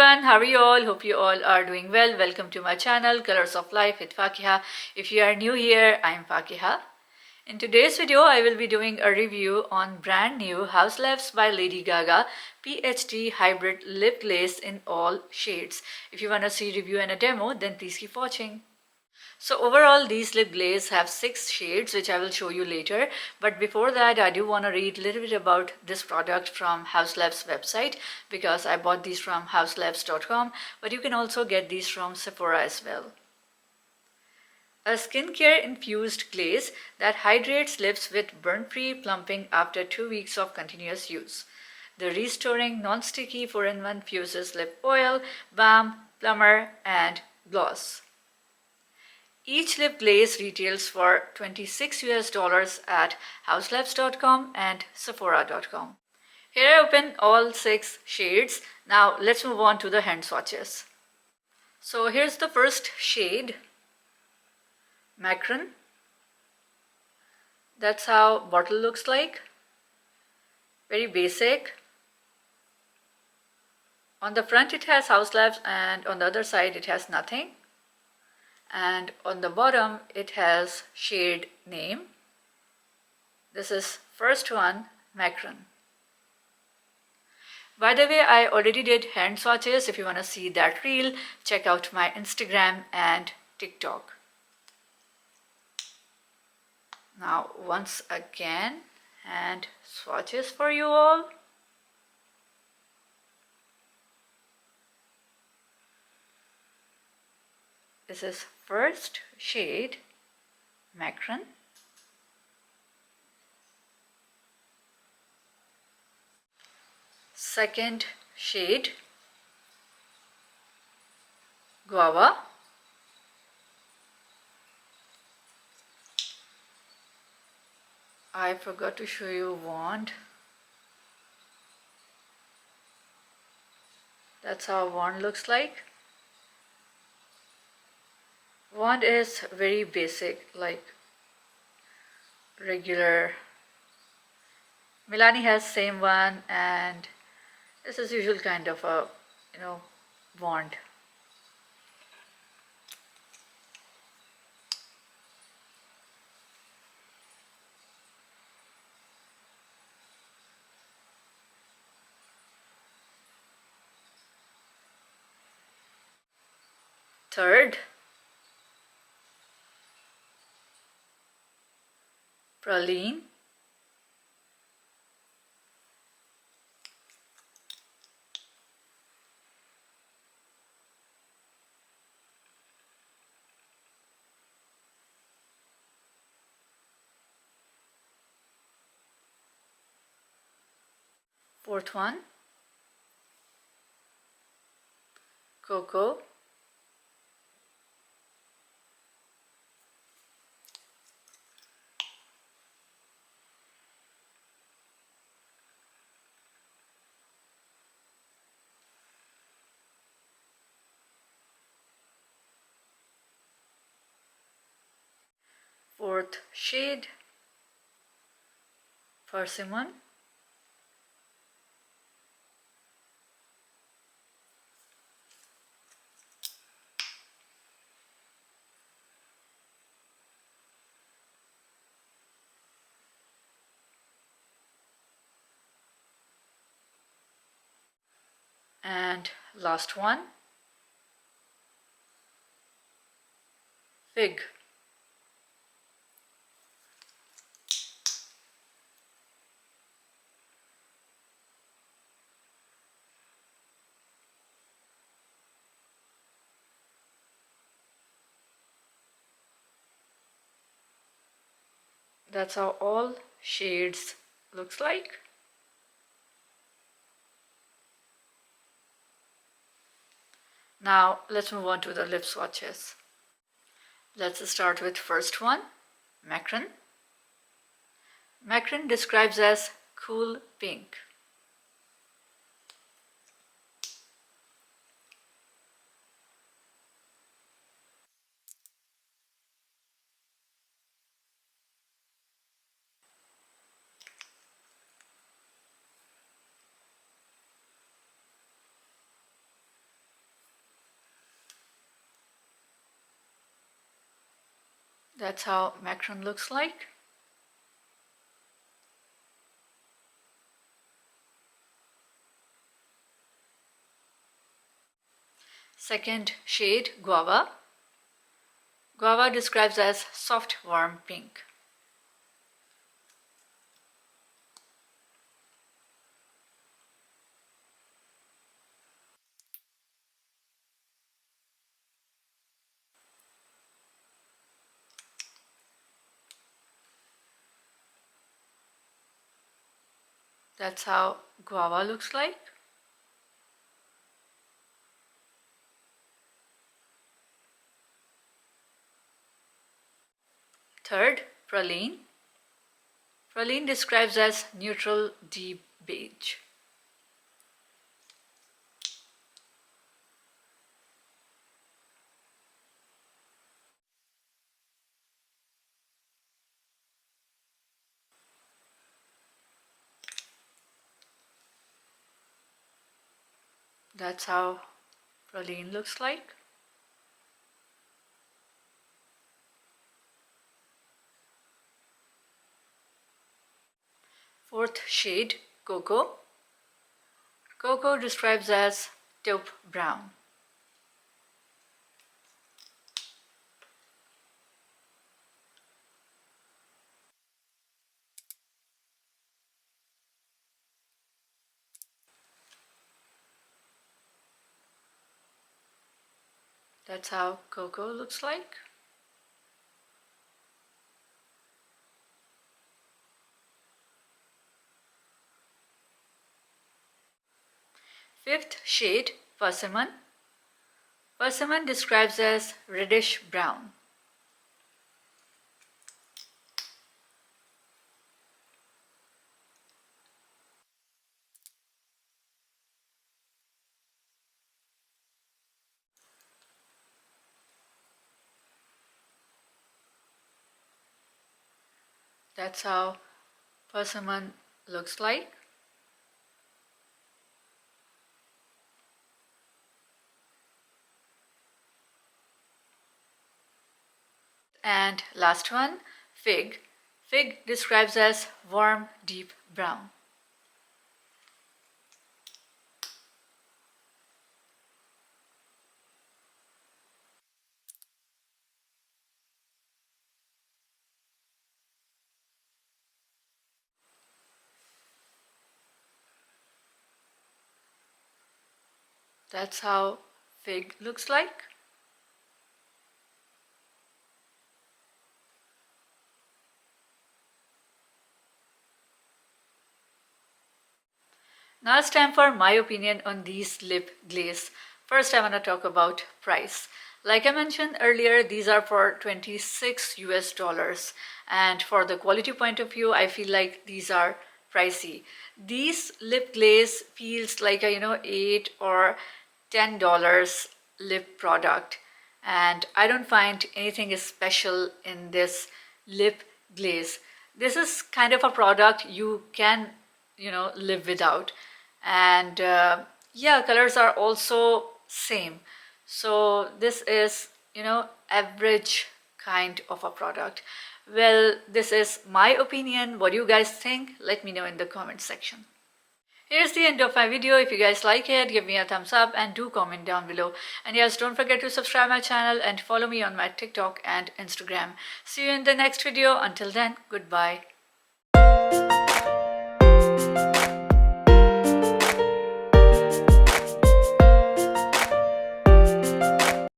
everyone, how are you all? Hope you all are doing well. Welcome to my channel Colors of Life with Fakiha. If you are new here, I am Fakiha. In today's video, I will be doing a review on brand new HAUSLAB by Lady Gaga PhD Hybrid Lip Glaze in all shades. If you want to see review and a demo, then please keep watching. So overall, these lip glaze have 6 shades, which I will show you later. But before that, I do want to read a little bit about this product from HAUSLAB's website, because I bought these from hauslabs.com, but you can also get these from Sephora as well. A skincare-infused glaze that hydrates lips with burn-free plumping after 2 weeks of continuous use. The restoring non-sticky 4-in-1 fuses lip oil, balm, plumper, and gloss. Each lip glaze retails for $26 US at hauslabs.com and sephora.com. Here I open all 6 shades. Now let's move on to the hand swatches. So here's the first shade, Macaron. That's how bottle looks like. Very basic. On the front it has HAUSLAB and on the other side it has nothing. And on the bottom it has shade name. This is first one, Macaron. By the way, I already did hand swatches. If you want to see that reel, check out my Instagram and TikTok. Now once again, hand swatches for you all. This is first shade, Macaron. Second shade, Guava. I forgot to show you wand. That's how wand looks like. Wand is very basic, like regular. Milani has same one, and this is usual kind of a wand. Third, Praline. Fourth one, Cocoa. Fourth shade, Persimmon. And last one, Fig. That's how all shades looks like. Now let's move on to the lip swatches. Let's start with first one, Macaron. Macaron describes as cool pink. That's how Macaron looks like. Second shade, Guava. Guava describes as soft warm pink. That's how Guava looks like. Third, Praline. Praline describes as neutral deep beige. That's how Praline looks like. Fourth shade, Cocoa. Cocoa describes as taupe brown. That's how Cocoa looks like. Fifth shade, Persimmon. Persimmon describes as reddish brown. That's how Persimmon looks like. And last one, Fig. Fig describes as warm deep brown. That's how Fig looks like. Now it's time for my opinion on these lip glaze. First, I want to talk about price. Like I mentioned earlier, these are for 26 US dollars, and for the quality point of view, I feel like these are pricey. These lip glaze feels like a 8 or $10 lip product, and I don't find anything special in this lip glaze. This is kind of a product you can live without, and yeah, colors are also same. So this is average kind of a product. Well, this is my opinion. What do you guys think? Let me know in the comment section. Here's the end of my video. If you guys like it, give me a thumbs up and do comment down below. And yes, don't forget to subscribe my channel and follow me on my TikTok and Instagram. See you in the next video. Until then, goodbye.